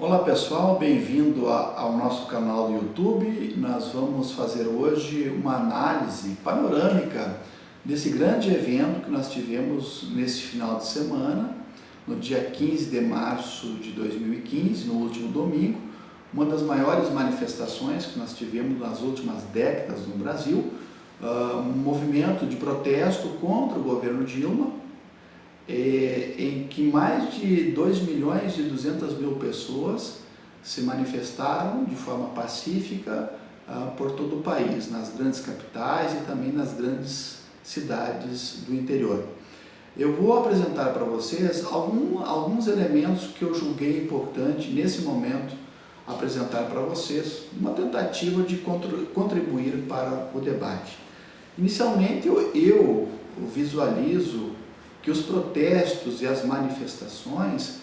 Olá pessoal, bem-vindo ao nosso canal do YouTube. Nós vamos fazer hoje uma análise panorâmica desse grande evento que nós tivemos nesse final de semana, no dia 15 de março de 2015, no último domingo, uma das maiores manifestações que nós tivemos nas últimas décadas no Brasil, um movimento de protesto contra o governo Dilma, em que mais de 2.200.000 pessoas se manifestaram de forma pacífica por todo o país, nas grandes capitais e também nas grandes cidades do interior. Eu vou apresentar para vocês alguns elementos que eu julguei importante nesse momento apresentar para vocês, uma tentativa de contribuir para o debate. Inicialmente eu visualizo que os protestos e as manifestações,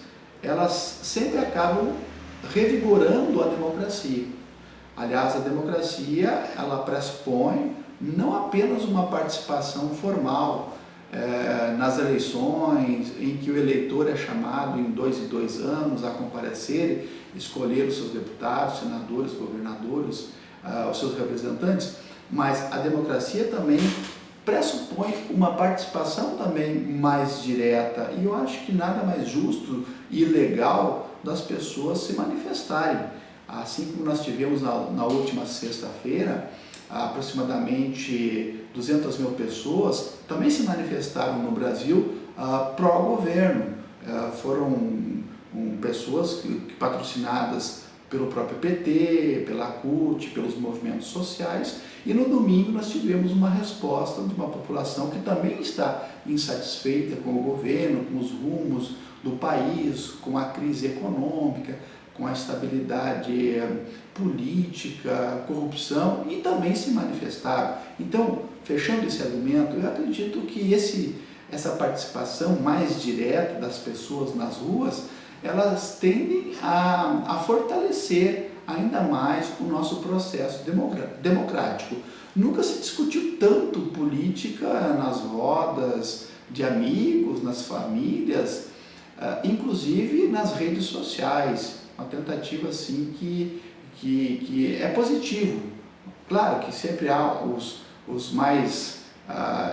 elas sempre acabam revigorando a democracia. Aliás, a democracia, ela pressupõe não apenas uma participação formal nas eleições, em que o eleitor é chamado em 2 em 2 anos a comparecer, escolher os seus deputados, senadores, governadores, os seus representantes, mas a democracia também pressupõe uma participação também mais direta, e eu acho que nada mais justo e legal das pessoas se manifestarem. Assim como nós tivemos na última sexta-feira, aproximadamente 200.000 pessoas também se manifestaram no Brasil pró-governo. Foram pessoas patrocinadas pelo próprio PT, pela CUT, pelos movimentos sociais, e no domingo nós tivemos uma resposta de uma população que também está insatisfeita com o governo, com os rumos do país, com a crise econômica, com a estabilidade política, corrupção, e também se manifestaram. Então, fechando esse argumento, eu acredito que essa participação mais direta das pessoas nas ruas, elas tendem a fortalecer ainda mais o nosso processo democrático. Nunca se discutiu tanto política nas rodas de amigos, nas famílias, inclusive nas redes sociais. Uma tentativa assim que é positivo. Claro que sempre há os mais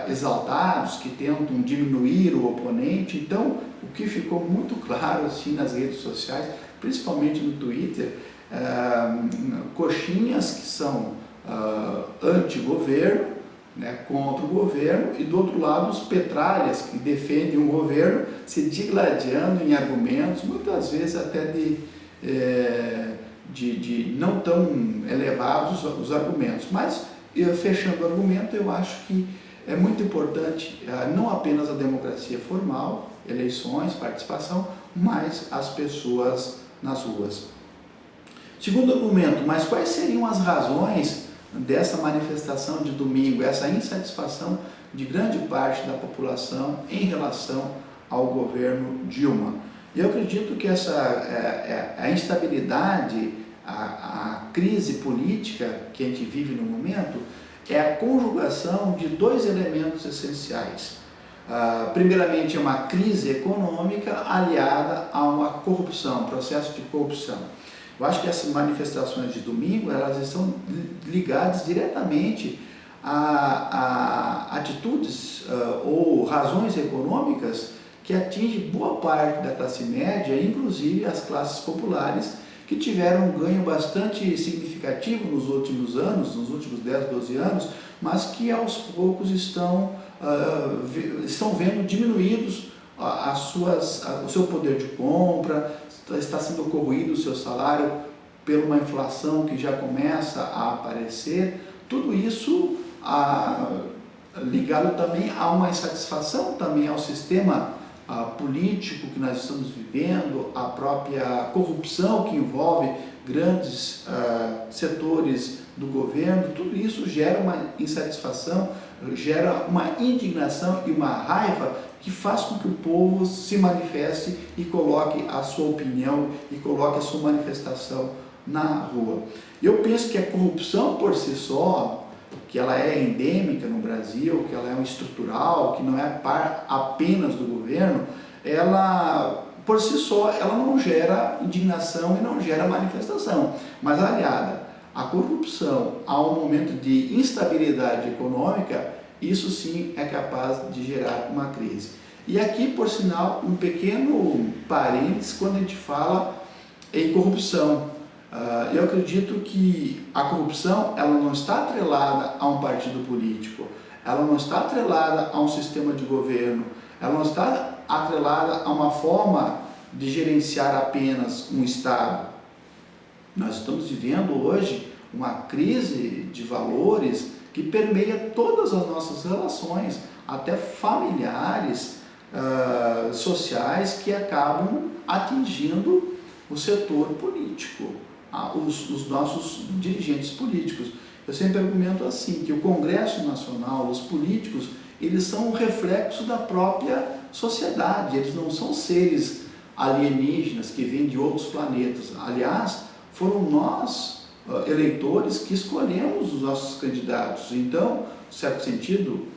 exaltados que tentam diminuir o oponente. Então, o que ficou muito claro assim nas redes sociais, principalmente no Twitter, coxinhas que são anti-governo, né, contra o governo, e do outro lado os petralhas que defendem o governo, se digladiando em argumentos, muitas vezes até de não tão elevados os argumentos. Mas, fechando o argumento, eu acho que é muito importante não apenas a democracia formal, eleições, participação, mas as pessoas nas ruas. Segundo argumento, mas quais seriam as razões dessa manifestação de domingo, essa insatisfação de grande parte da população em relação ao governo Dilma? Eu acredito que a instabilidade, a crise política que a gente vive no momento, é a conjugação de dois elementos essenciais. Primeiramente, é uma crise econômica aliada a uma corrupção, um processo de corrupção. Eu acho que essas manifestações de domingo, elas estão ligadas diretamente a atitudes ou razões econômicas que atingem boa parte da classe média, inclusive as classes populares, que tiveram um ganho bastante significativo nos últimos anos, nos últimos 10, 12 anos, mas que aos poucos estão vendo diminuídos o seu poder de compra, está sendo corroído o seu salário por uma inflação que já começa a aparecer. Tudo isso ligado também a uma insatisfação também ao sistema político que nós estamos vivendo, a própria corrupção que envolve grandes setores do governo. Tudo isso gera uma insatisfação, gera uma indignação e uma raiva que faz com que o povo se manifeste e coloque a sua opinião e coloque a sua manifestação na rua. Eu penso que a corrupção por si só, que ela é endêmica no Brasil, que ela é estrutural, que não é apenas do governo, ela por si só, ela não gera indignação e não gera manifestação, mas aliada à corrupção, a um momento de instabilidade econômica, isso sim é capaz de gerar uma crise. E aqui, por sinal, um pequeno parênteses quando a gente fala em corrupção. Eu acredito que a corrupção ela não está atrelada a um partido político, ela não está atrelada a um sistema de governo, ela não está atrelada a uma forma de gerenciar apenas um Estado. Nós estamos vivendo hoje uma crise de valores que permeia todas as nossas relações, até familiares, sociais, que acabam atingindo o setor político, os nossos dirigentes políticos. Eu sempre argumento assim, que o Congresso Nacional, os políticos, eles são um reflexo da própria sociedade, eles não são seres alienígenas que vêm de outros planetas. Aliás, foram nós, eleitores, que escolhemos os nossos candidatos. Então, em certo sentido,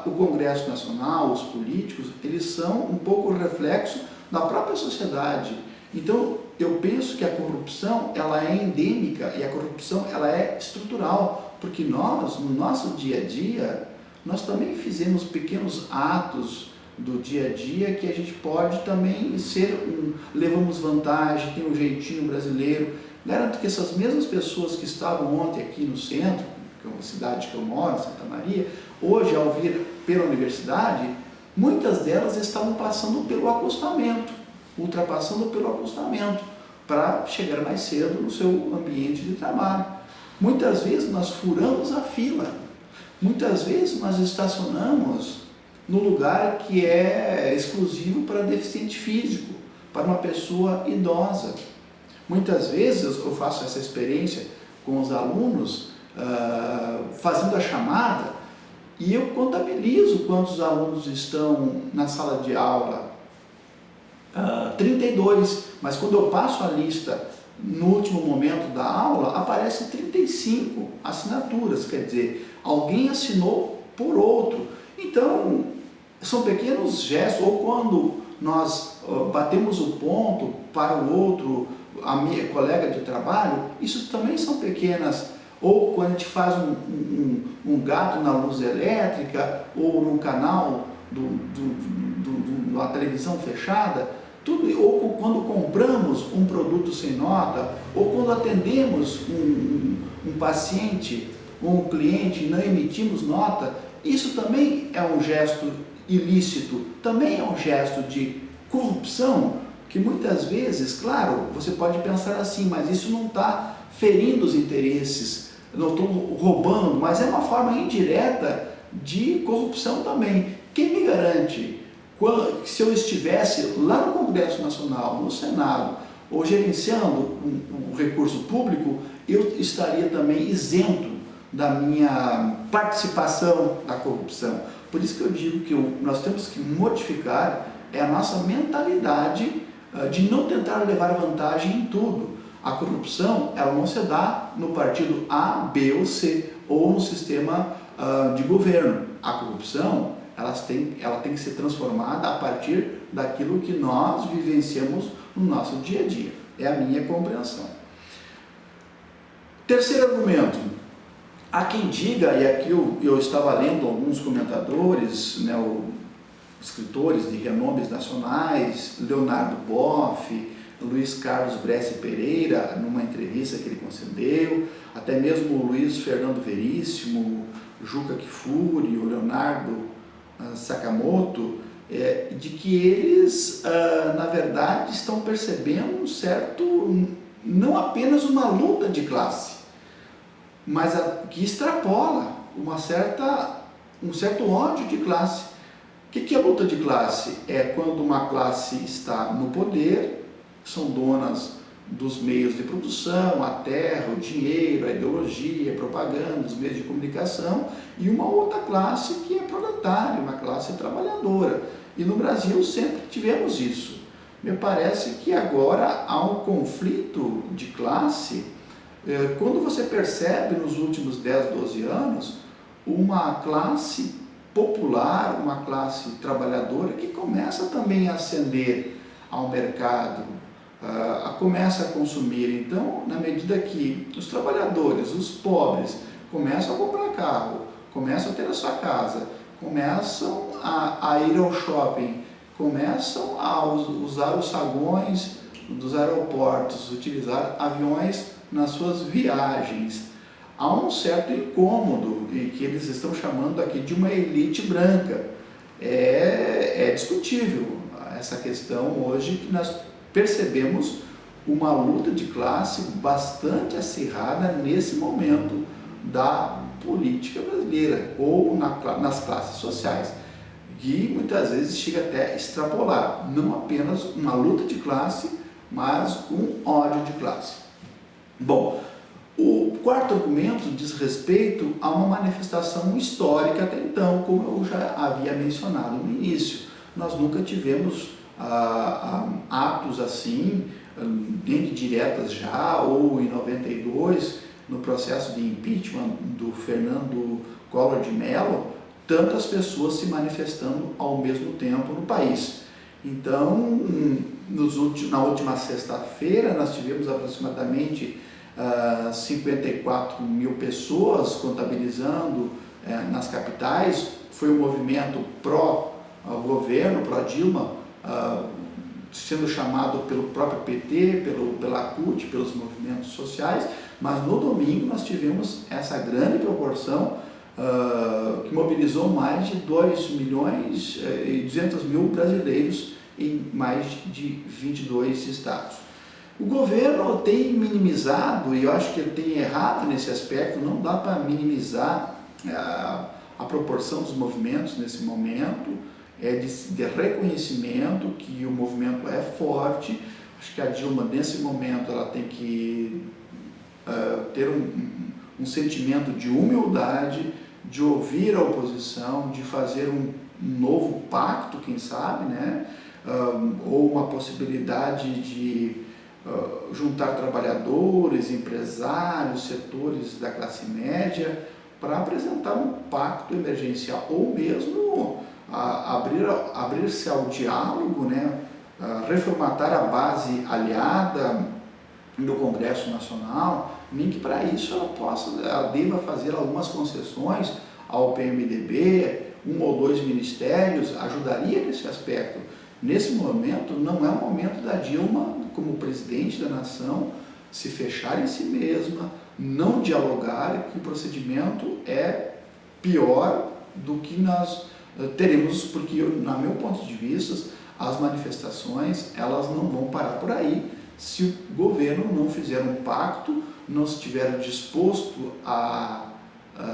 o Congresso Nacional, os políticos, eles são um pouco o reflexo da própria sociedade. Então, eu penso que a corrupção ela é endêmica e a corrupção ela é estrutural, porque nós, no nosso dia a dia, nós também fizemos pequenos atos do dia a dia que a gente pode também levamos vantagem, tem um jeitinho brasileiro. Garanto que essas mesmas pessoas que estavam ontem aqui no centro, que é uma cidade que eu moro, Santa Maria, hoje ao vir pela universidade, muitas delas estavam passando pelo acostamento, ultrapassando pelo acostamento, para chegar mais cedo no seu ambiente de trabalho. Muitas vezes nós furamos a fila, muitas vezes nós estacionamos no lugar que é exclusivo para deficiente físico, para uma pessoa idosa. Muitas vezes eu faço essa experiência com os alunos, fazendo a chamada, e eu contabilizo quantos alunos estão na sala de aula. 32, mas quando eu passo a lista no último momento da aula, aparece 35 assinaturas, quer dizer, alguém assinou por outro. Então, são pequenos gestos, ou quando nós batemos o ponto para o outro, a minha colega de trabalho, isso também são pequenas, ou quando a gente faz um gato na luz elétrica, ou num canal da televisão fechada, tudo, ou quando compramos um produto sem nota, ou quando atendemos um paciente ou um cliente e não emitimos nota, isso também é um gesto ilícito, também é um gesto de corrupção, que muitas vezes, claro, você pode pensar assim, mas isso não está ferindo os interesses, não estou roubando, mas é uma forma indireta de corrupção também. Quem me garante se eu estivesse lá no Congresso Nacional, no Senado, ou gerenciando um recurso público, eu estaria também isento da minha participação na corrupção. Por isso que eu digo que nós temos que modificar a nossa mentalidade de não tentar levar vantagem em tudo. A corrupção ela não se dá no partido A, B ou C, ou no sistema de governo. A corrupção ela tem que ser transformada a partir daquilo que nós vivenciamos no nosso dia a dia. É a minha compreensão. Terceiro argumento. Há quem diga, e aqui eu estava lendo alguns comentadores, escritores de renomes nacionais, Leonardo Boff, Luiz Carlos Bresci Pereira, numa entrevista que ele concedeu, até mesmo o Luiz Fernando Veríssimo, Juca Kfouri, o Leonardo Sakamoto, de que eles, na verdade, estão percebendo não apenas uma luta de classe, mas que extrapola um certo ódio de classe. O que é luta de classe? É quando uma classe está no poder, são donas dos meios de produção, a terra, o dinheiro, a ideologia, a propaganda, os meios de comunicação, e uma outra classe que é proletária, uma classe trabalhadora. E no Brasil sempre tivemos isso. Me parece que agora há um conflito de classe, quando você percebe nos últimos 10, 12 anos, uma classe popular, uma classe trabalhadora que começa também a ascender ao mercado, começa a consumir. Então, na medida que os trabalhadores, os pobres, começam a comprar carro, começam a ter a sua casa, começam a ir ao shopping, começam a usar os saguões dos aeroportos, utilizar aviões nas suas viagens, há um certo incômodo, e que eles estão chamando aqui de uma elite branca. É discutível essa questão hoje, que nós percebemos uma luta de classe bastante acirrada nesse momento da política brasileira, ou nas classes sociais, que muitas vezes chega até a extrapolar, não apenas uma luta de classe, mas um ódio de classe. Bom, o quarto argumento diz respeito a uma manifestação histórica até então, como eu já havia mencionado no início. Nós nunca tivemos atos assim, nem de diretas já, ou em 92, no processo de impeachment do Fernando Collor de Mello, tantas pessoas se manifestando ao mesmo tempo no país. Então, na última sexta-feira, nós tivemos aproximadamente 54 mil pessoas contabilizando nas capitais. Foi um movimento pró-governo, pró-Dilma, sendo chamado pelo próprio PT, pela CUT, pelos movimentos sociais, mas no domingo nós tivemos essa grande proporção que mobilizou mais de 2 milhões e 200 mil brasileiros em mais de 22 estados. O governo tem minimizado, e eu acho que ele tem errado nesse aspecto, não dá para minimizar a proporção dos movimentos nesse momento, de reconhecimento que o movimento é forte. Acho que a Dilma, nesse momento, ela tem que ter um sentimento de humildade, de ouvir a oposição, de fazer um novo pacto, quem sabe, né? Ou uma possibilidade de juntar trabalhadores, empresários, setores da classe média, para apresentar um pacto emergencial, ou mesmo abrir-se ao diálogo, né? Reformatar a base aliada no Congresso Nacional, nem que para isso ela deva fazer algumas concessões ao PMDB, 1 ou 2 ministérios, ajudaria nesse aspecto. Nesse momento, não é o momento da Dilma, como presidente da nação, se fechar em si mesma, não dialogar, que o procedimento é pior do que nós teremos, porque, no meu ponto de vista, as manifestações elas não vão parar por aí se o governo não fizer um pacto, não estiver disposto a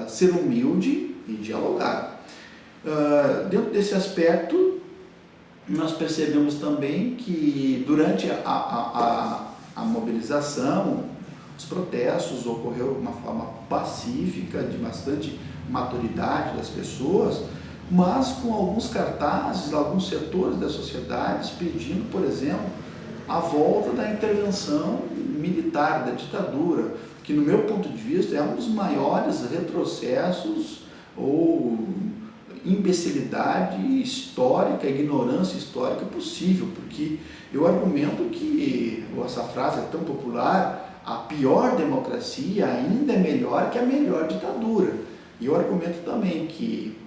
ser humilde e dialogar. Dentro desse aspecto, nós percebemos também que durante a mobilização, os protestos ocorreram de uma forma pacífica, de bastante maturidade das pessoas, mas com alguns cartazes, alguns setores da sociedade pedindo, por exemplo, a volta da intervenção militar, da ditadura, que no meu ponto de vista é um dos maiores retrocessos ou imbecilidade histórica, ignorância histórica possível, porque eu argumento que, essa frase é tão popular, a pior democracia ainda é melhor que a melhor ditadura. E eu argumento também que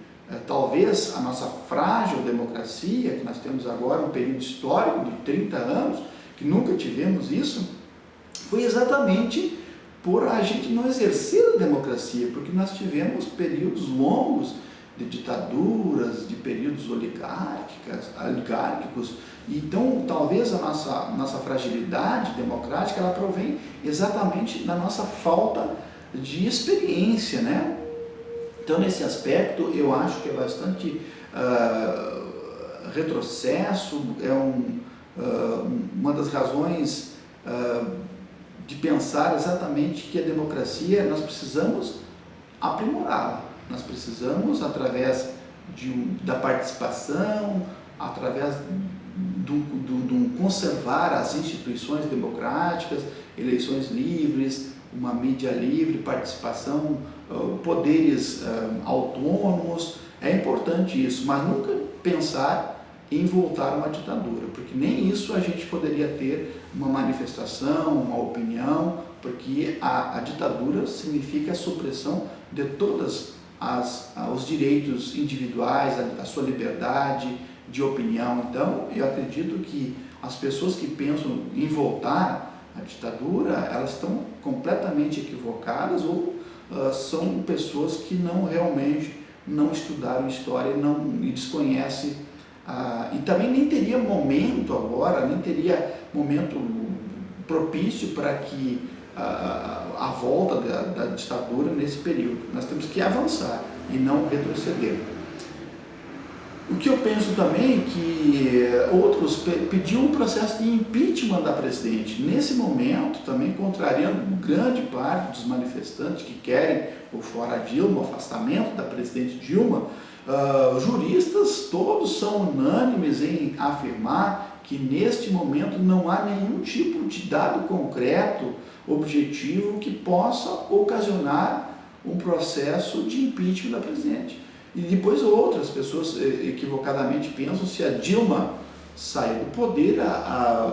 talvez a nossa frágil democracia, que nós temos agora um período histórico de 30 anos, que nunca tivemos isso, foi exatamente por a gente não exercer a democracia, porque nós tivemos períodos longos de ditaduras, de períodos oligárquicos. Então, talvez a nossa fragilidade democrática, ela provém exatamente da nossa falta de experiência, né? Então, nesse aspecto, eu acho que é bastante retrocesso, uma das razões de pensar exatamente que a democracia, nós precisamos aprimorá-la. Nós precisamos, através da participação, através de conservar as instituições democráticas, eleições livres, uma mídia livre, participação, poderes autônomos. É importante isso, mas nunca pensar em voltar a uma ditadura, porque nem isso a gente poderia ter uma manifestação, uma opinião, porque a ditadura significa a supressão de todos os direitos individuais, a sua liberdade de opinião. Então, eu acredito que as pessoas que pensam em voltar à ditadura, elas estão completamente equivocadas ou são pessoas que realmente não estudaram história e desconhecem. E também nem teria momento agora, nem teria momento propício para que a volta da ditadura nesse período. Nós temos que avançar e não retroceder. O que eu penso também é que outros pediam um processo de impeachment da presidente. Nesse momento, também contrariando grande parte dos manifestantes que querem o fora Dilma, o afastamento da presidente Dilma, juristas todos são unânimes em afirmar que neste momento não há nenhum tipo de dado concreto, objetivo, que possa ocasionar um processo de impeachment da presidente. E depois outras pessoas equivocadamente pensam se a Dilma sair do poder,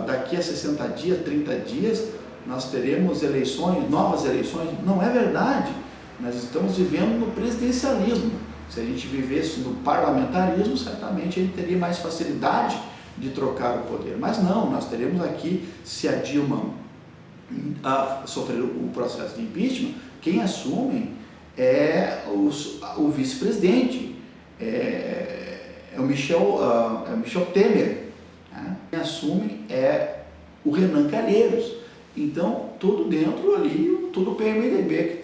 daqui a 60 dias, 30 dias, nós teremos eleições, novas eleições. Não é verdade. Nós estamos vivendo no presidencialismo. Se a gente vivesse no parlamentarismo, certamente a gente teria mais facilidade de trocar o poder. Mas não, nós teremos aqui, se a Dilma sofrer o processo de impeachment, quem assume é o vice-presidente, é o Michel Temer, né? Quem assume é o Renan Calheiros. Então, tudo dentro ali, tudo o PMDB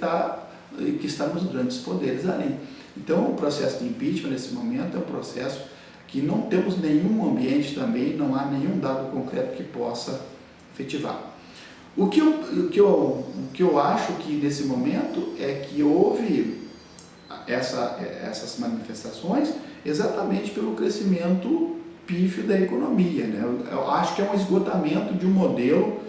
que está nos grandes poderes ali. Então, o processo de impeachment nesse momento é um processo que não temos nenhum ambiente também, não há nenhum dado concreto que possa efetivar. O que eu acho que nesse momento é que houve essas manifestações exatamente pelo crescimento pífio da economia, né? Eu acho que é um esgotamento de um modelo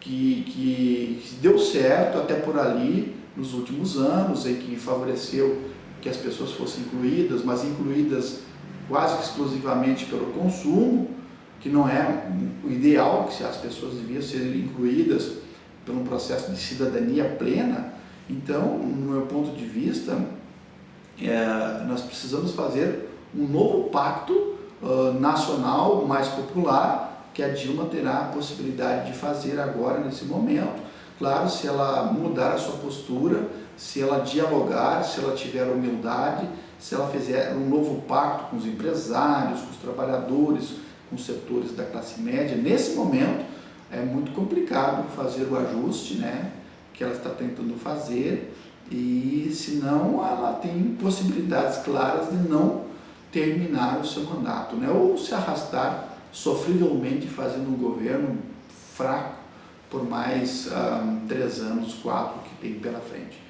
que deu certo até por ali nos últimos anos e que favoreceu que as pessoas fossem incluídas, mas incluídas quase exclusivamente pelo consumo, que não é o ideal, que as pessoas deviam ser incluídas por um processo de cidadania plena. Então, no meu ponto de vista, nós precisamos fazer um novo pacto nacional mais popular, que a Dilma terá a possibilidade de fazer agora, nesse momento. Claro, se ela mudar a sua postura, se ela dialogar, se ela tiver humildade, se ela fizer um novo pacto com os empresários, com os trabalhadores, com os setores da classe média. Nesse momento é muito complicado fazer o ajuste, né, que ela está tentando fazer, e senão ela tem possibilidades claras de não terminar o seu mandato, né, ou se arrastar sofrivelmente fazendo um governo fraco por mais 3 anos, 4 que tem pela frente.